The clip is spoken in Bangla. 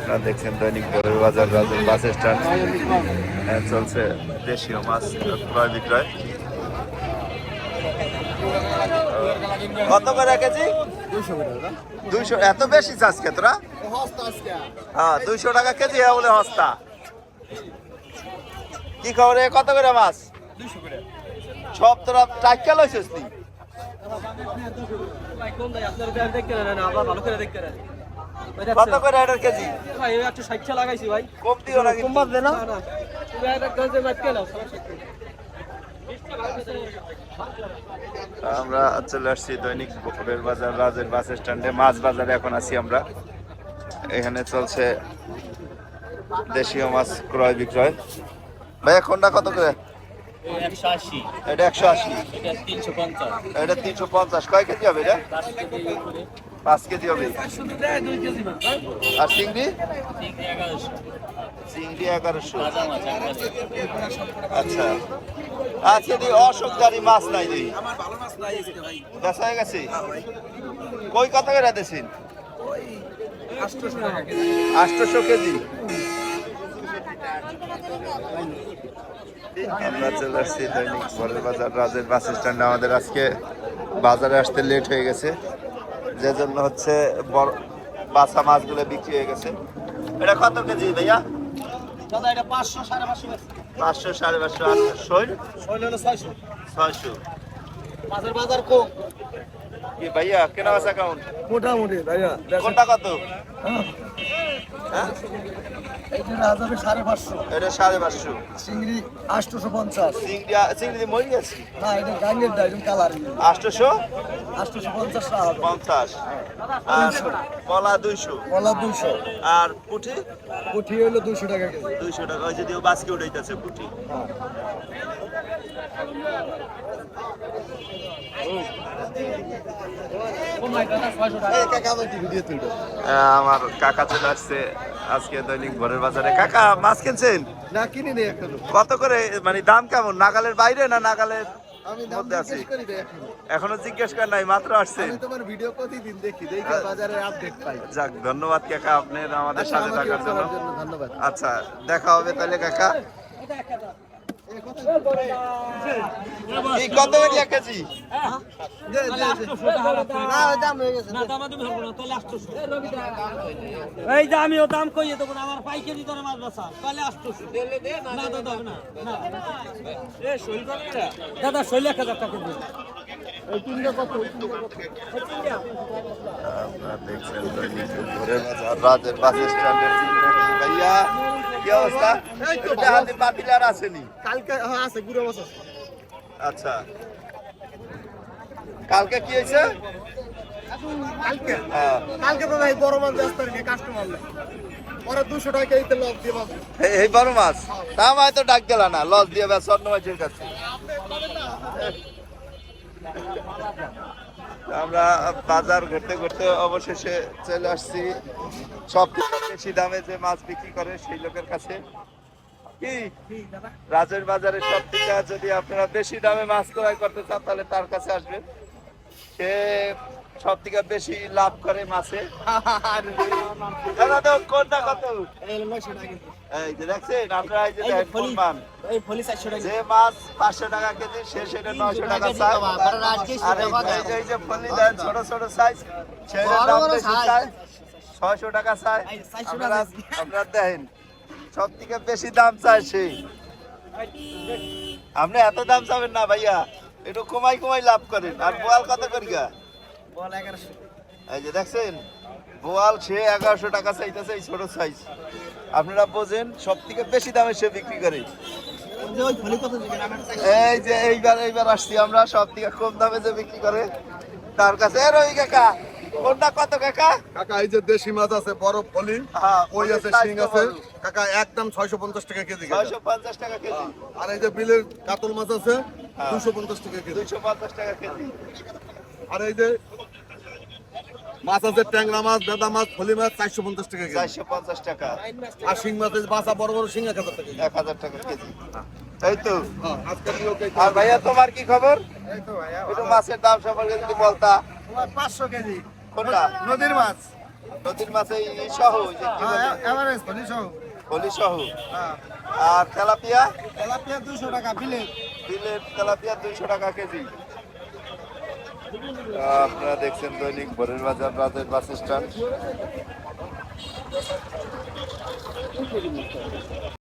আপনারা দেখছেন দৈনিক ভোরের বাজার রাজের বাস স্ট্যান্ড চলছে দেশীয় মাছ ক্রয় বিক্রয়। কত করে কেজি? 200। এত বেশি চাষ কে তোরা? হ্যাঁ 200 টাকা কেজি বলে হস্তা। কি খবরে কত করে মাছ? 200 করে সব তোরা টাইকা লইছিস নি? কত করে এটার কেজি? ভাই একটু 60 লাগাইছি ভাই। কম দিও না কম বাদ দে না। তুমি একটা গজে মাছ কেন? আমরা চলে আসছি দৈনিক ভোরের বাজার রাজের বাস স্ট্যান্ডে। মাছ বাজারে এখন আছি আমরা। এখানে চলছে দেশীয় মাছ ক্রয় বিক্রয়। ভাইয়া কোনটা কত করে? 180 এটা 180, এটা 350 এটা 350। কয় কেজি হবে এটা? 5 কেজি হবে। শুধু দেয় 2 কেজি মাছ ভাই। আর চিংড়ি? 1100 চিংড়ি 1100। তাজা মাছ আচ্ছা আজকে দি অসুখদারি মাছ নাই দি। আমার ভালো মাছ নাই আজকে ভাই। বেচা হয়ে গেছে? কই কত করে দিছেন? ওই 800 টাকা কেজি। 800 কেজি। আমরা চলে আসছি দৈনিক ভোরের বাজার রাজের বাস স্ট্যান্ডে। আমাদের আজকে বাজারে আসতে লেট হয়ে গেছে, যে জন্য হচ্ছে বড় বাছা মাছগুলো বিক্রি হয়ে গেছে। এটা কত কেজি ভাইয়া? দাদা এটা 500 550 500 550। আর শৈল? শৈল হলো 600 600। মাছের বাজার কম কি ভাইয়া কেনা বেচা কেমন? মোটামুটি ভাইয়া। কোনটা কত? হ্যাঁ এইটা হাজারে 550 এটা 550। চিংড়ি 850 চিংড়ি মরি গেছি। না এটা গাঙ্গের দা এটা কালার 850। 850 টাকা 50 আর কলা 200 কলা 200 আর পুঁটি পুঁটি হলো 200 টাকা কেজি 200 টাকা। ওই যদিও বাসকে উঠাইতেছে পুঁটি। আমার কাকা চলে আসছে আজকে দৈনিক ভোরের বাজারে। কাকা মাছ কিনছেন? না কিনি নেই এখনো। কত করে, মানে দাম কেমন? নাগালের বাইরে না নাগালের আমি দাম মধ্যে আছি? জিজ্ঞেস করি না এখনো। এখনো জিজ্ঞেস করেন নাই, মাত্র আসছেন? আমি তোমার ভিডিও প্রতিদিন দেখি বাজারে আপডেট পাই। যাক ধন্যবাদ কাকা আপনার আমাদের আচ্ছা, সাথে আমাকে থাকার জন্য। করার জন্য ধন্যবাদ। আচ্ছা দেখা হবে তাহলে কাকা। এই কত করে এক কেজি? এই যে আমিও দাম কইয়ে দেবো না, আমার পাইকারি দরে মাছ বেচা তাহলে 800 না দাদা হবে না এ শৈল দাদা শৈল 1000 টাকা দিন। এই তিনটা কত? আপনারা দেখছেন দৈনিক ভোরের বাজার রাজের বাস স্ট্যান্ডের ভাইয়া কি অবস্থা? এটা হাতে পাতিলার আসেনি কালকে হ্যাঁ আছে গুড়ো মাছ আছে। আচ্ছা কালকে কি হয়েছে? কালকে হ্যাঁ, কালকে তো ভাই বড় মাছ ব্যস্ত রেখে কাস্টমার নাই ওরা 200 টাকা কেজিতে লস দিয়ে মাছ। এই বড় মাছ দাম হয়তো ডাক গেল না, লস দিয়ে বেশ অন্য মাছের কাছে। আমরা বাজার ঘুরতে ঘুরতে অবশেষে চলে আসছি সব বেশি দামে যে মাছ বিক্রি করে সেই লোকের কাছে। কি রাজের বাজারে সব থেকে যদি আপনারা বেশি দামে মাছ ক্রয় করতে চান তাহলে তার কাছে আসবেন। সে সব থেকে বেশি লাভ করে মাছে। দাদা তো কোনটা কত? এই যে দেখছেন আপনারা, এই যে দেখেন পরিমাণ। যে মাছ 500 টাকা কেজি সে সেটা 900 টাকা চায়। আর এই যে ফলি দেন ছোট ছোট সাইজ, সেটার দাম বেশি চায়, 600 টাকা চায়। আপনারা দেখেন সব থেকে বেশি দাম চায় সেই। আপনি এত দাম চাবেন না ভাইয়া, একটু কমাই কমাই লাভ করেন। আর বোয়াল কত করি গা? এই যে দেখছেন বোয়াল সে 1100 টাকা চাইতেছে এই ছোট সাইজ। আপনারা বোঝেন সব থেকে বেশি দামে সে বিক্রি করে। এই যে এইবার আসছি আমরা সব থেকে কম দামে যে বিক্রি করে তার কাছে। রবি কাকা কোনটা কত কাকা? কাকা এই যে দেশি মাছ আছে বড় ফলি, হ্যাঁ, ওই আছে শিং আছে কাকা, একদম 650 টাকা কেজি। 650 টাকা কেজি। আর এই যে বিলের কাতল মাছ আছে 250 টাকা কেজি। 250 টাকা কেজি। আর এই যে মাছ আছে ট্যাংরা মাছ, বেদা মাছ, ফলি মাছ 450 টাকা কেজি। 450 টাকা। আর শিং মাছ আছে বাসা বড় বড় শিং 1000 টাকা কেজি। 1000 টাকা কেজি। এই তো। আজকে লোক এই আর ভাইয়া তোমার কি খবর? এই তো ভাইয়া একটু মাছের দাম সম্পর্কে যদি বলতা। তোমার 500 কেজি কোনটা? নদীর মাছ নদীর মাছ এই সহ ওই যে কি বলে? এভারেজ ফলি সহ। হলি সহ। হ্যাঁ। আর তেলাপিয়া? তেলাপিয়া 200 টাকা বিলেট। বিলের তেলাপিয়া 200 টাকা কেজি। আপনারা দেখছেন দৈনিক ভোরের বাজার রাজের বাস স্ট্যান্ড।